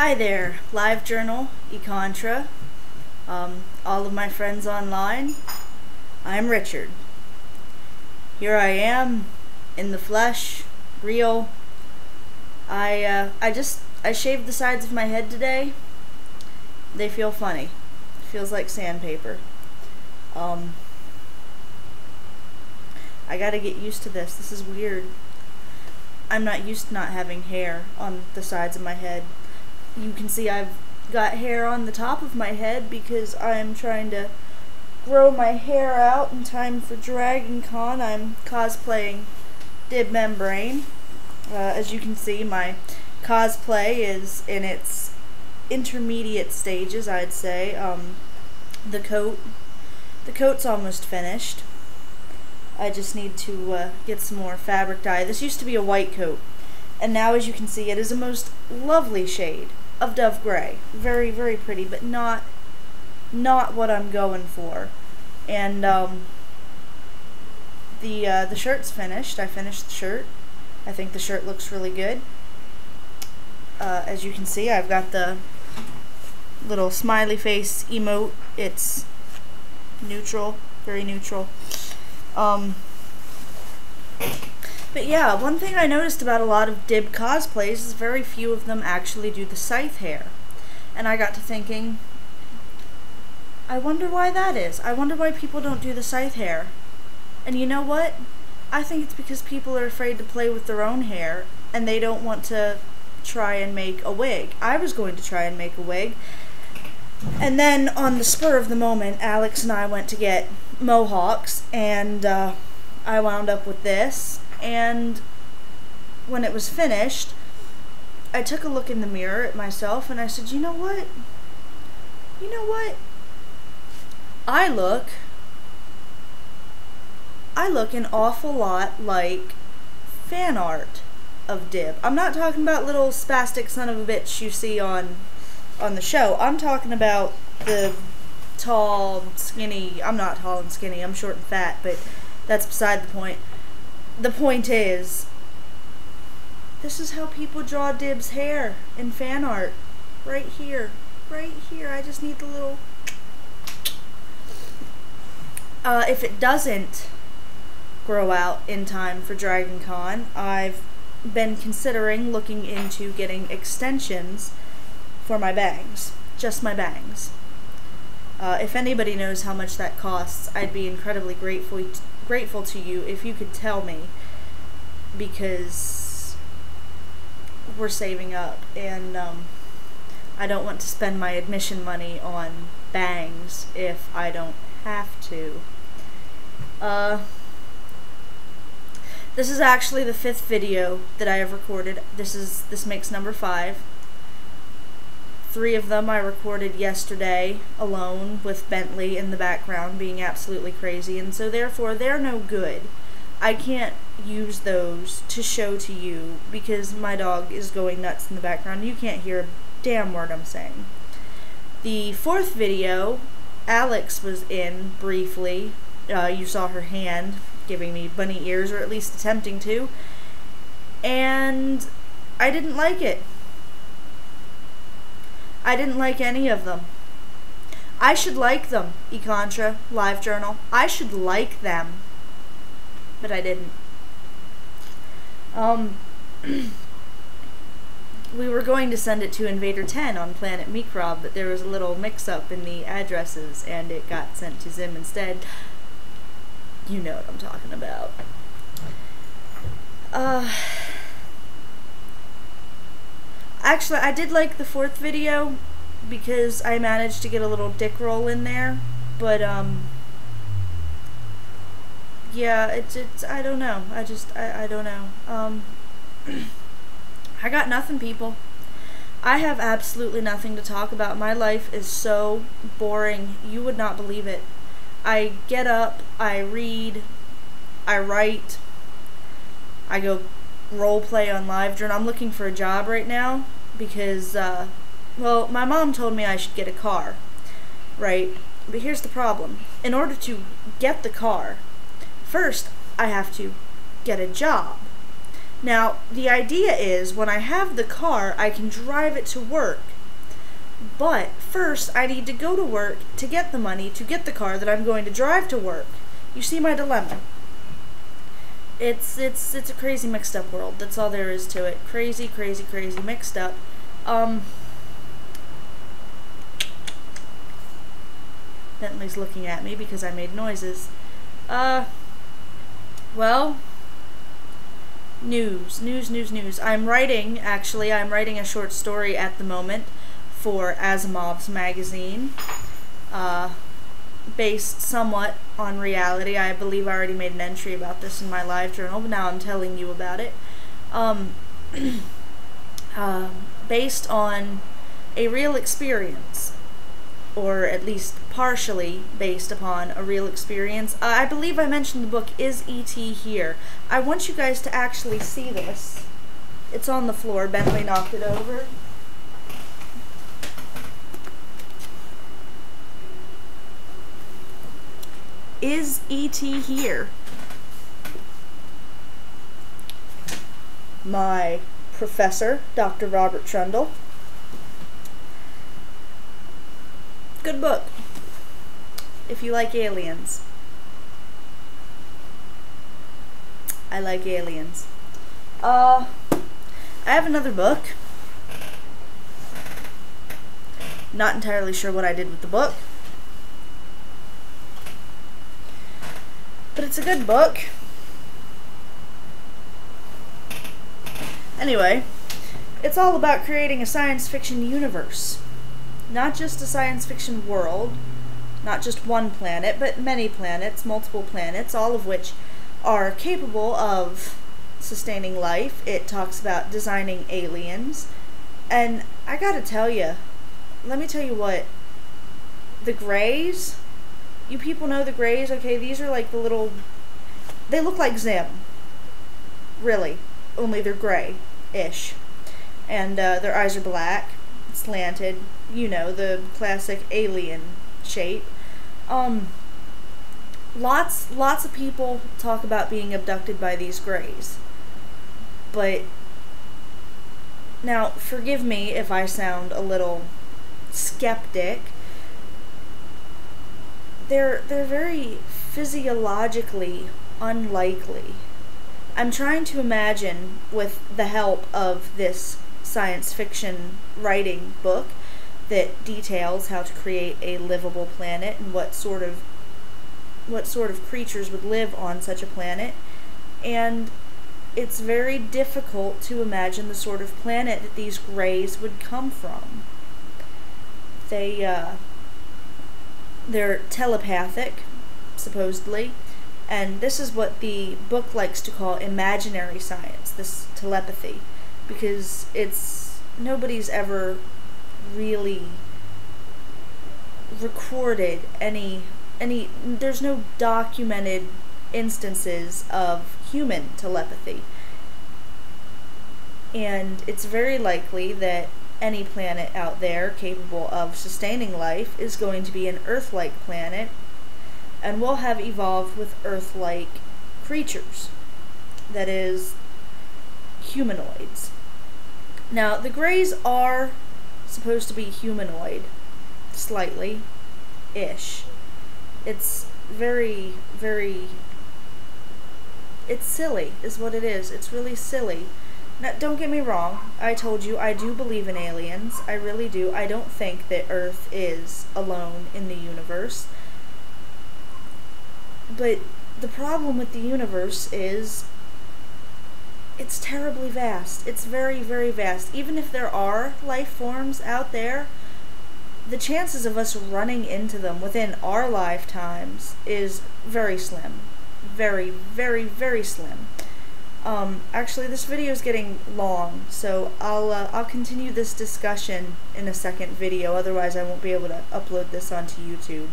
Hi there, LiveJournal, eContra, all of my friends online. I'm Richard. Here I am, in the flesh, real. I shaved the sides of my head today. They feel funny. It feels like sandpaper. I gotta get used to this. This is weird. I'm not used to not having hair on the sides of my head. You can see I've got hair on the top of my head because I'm trying to grow my hair out in time for Dragon Con. I'm cosplaying Dib Membrane. As you can see, my cosplay is in its intermediate stages, I'd say. The coat's almost finished. I just need to get some more fabric dye. This used to be a white coat, and now, as you can see, it is a most lovely shade of dove gray. Very, very pretty, but not what I'm going for. And the shirt's finished. I finished the shirt. I think the shirt looks really good. As you can see, I've got the little smiley face emote. It's neutral, very neutral. But yeah, one thing I noticed about a lot of Dib cosplays is very few of them actually do the scythe hair. And I got to thinking, I wonder why that is. I wonder why people don't do the scythe hair. And you know what? I think it's because people are afraid to play with their own hair and they don't want to try and make a wig. I was going to try and make a wig. And then on the spur of the moment, Alex and I went to get mohawks, and I wound up with this. And when it was finished, I took a look in the mirror at myself and I said, you know what? You know what? I look an awful lot like fan art of Dib. I'm not talking about little spastic son of a bitch you see on the show. I'm talking about the tall, skinny. I'm not tall and skinny. I'm short and fat, but that's beside the point. The point is, this is how people draw Dib's hair in fan art. Right here. Right here. I just need the little... if it doesn't grow out in time for Dragon Con, I've been considering looking into getting extensions for my bangs. Just my bangs. If anybody knows how much that costs, I'd be incredibly grateful to you if you could tell me, because we're saving up, and I don't want to spend my admission money on bangs if I don't have to. This is actually the 5th video that I have recorded. This makes number 5. 3 of them I recorded yesterday alone, with Bentley in the background being absolutely crazy, and so therefore they're no good. I can't use those to show to you because my dog is going nuts in the background. You can't hear a damn word I'm saying. The 4th video, Alex was in briefly. You saw her hand giving me bunny ears, or at least attempting to, and I didn't like it. I didn't like any of them. I should like them, eContra, LiveJournal. I should like them. But I didn't. We were going to send it to Invader 10 on Planet Mikrob, but there was a little mix-up in the addresses, and it got sent to Zim instead. You know what I'm talking about. Actually, I did like the 4th video because I managed to get a little dick roll in there, but yeah, it's I don't know. I don't know. I got nothing, people. I have absolutely nothing to talk about. My life is so boring. You would not believe it. I get up, I read, I write, I go role play on LiveJournal. I'm looking for a job right now because, well, my mom told me I should get a car, right? But here's the problem. In order to get the car, first I have to get a job. Now, the idea is when I have the car, I can drive it to work. But first, I need to go to work to get the money to get the car that I'm going to drive to work. You see my dilemma? It's a crazy mixed up world. That's all there is to it. Crazy, crazy, crazy mixed up. Bentley's looking at me because I made noises. Well, news. I'm writing a short story at the moment for Asimov's magazine, based somewhat on reality. I believe I already made an entry about this in my live journal, but now I'm telling you about it. Based on a real experience, or at least partially based upon a real experience. I believe I mentioned the book Is E.T. Here? I want you guys to actually see this. It's on the floor. Bentley knocked it over. Is E.T. Here? My professor, Dr. Robert Trundle. Good book, if you like aliens. I like aliens. I have another book. Not entirely sure what I did with the book, but it's a good book. Anyway, it's all about creating a science fiction universe. Not just a science fiction world, not just one planet, but many planets, multiple planets, all of which are capable of sustaining life. It talks about designing aliens. And I gotta tell you, let me tell you what, the Greys, you people know the Greys, okay? These are like the little, they look like Zim, really, only they're gray-ish. And their eyes are black, slanted, you know, the classic alien shape. Lots of people talk about being abducted by these Greys. But now, forgive me if I sound a little skeptic. They're very physiologically unlikely. I'm trying to imagine, with the help of this science fiction writing book that details how to create a livable planet and what sort of creatures would live on such a planet, and it's very difficult to imagine the sort of planet that these Greys would come from. They're telepathic, supposedly, and this is what the book likes to call imaginary science, this telepathy, because nobody's ever really recorded there's no documented instances of human telepathy. And it's very likely that any planet out there capable of sustaining life is going to be an Earth-like planet, and will have evolved with Earth-like creatures. That is, humanoids. Now, the Greys are supposed to be humanoid, slightly-ish. It's very, very, it's silly, is what it is. It's really silly. Now, don't get me wrong. I told you, I do believe in aliens. I really do. I don't think that Earth is alone in the universe. But the problem with the universe is it's terribly vast. It's very, very vast. Even if there are life forms out there, the chances of us running into them within our lifetimes is very slim. Very, very, very slim. Actually, this video is getting long, so I'll continue this discussion in a second video. Otherwise, I won't be able to upload this onto YouTube.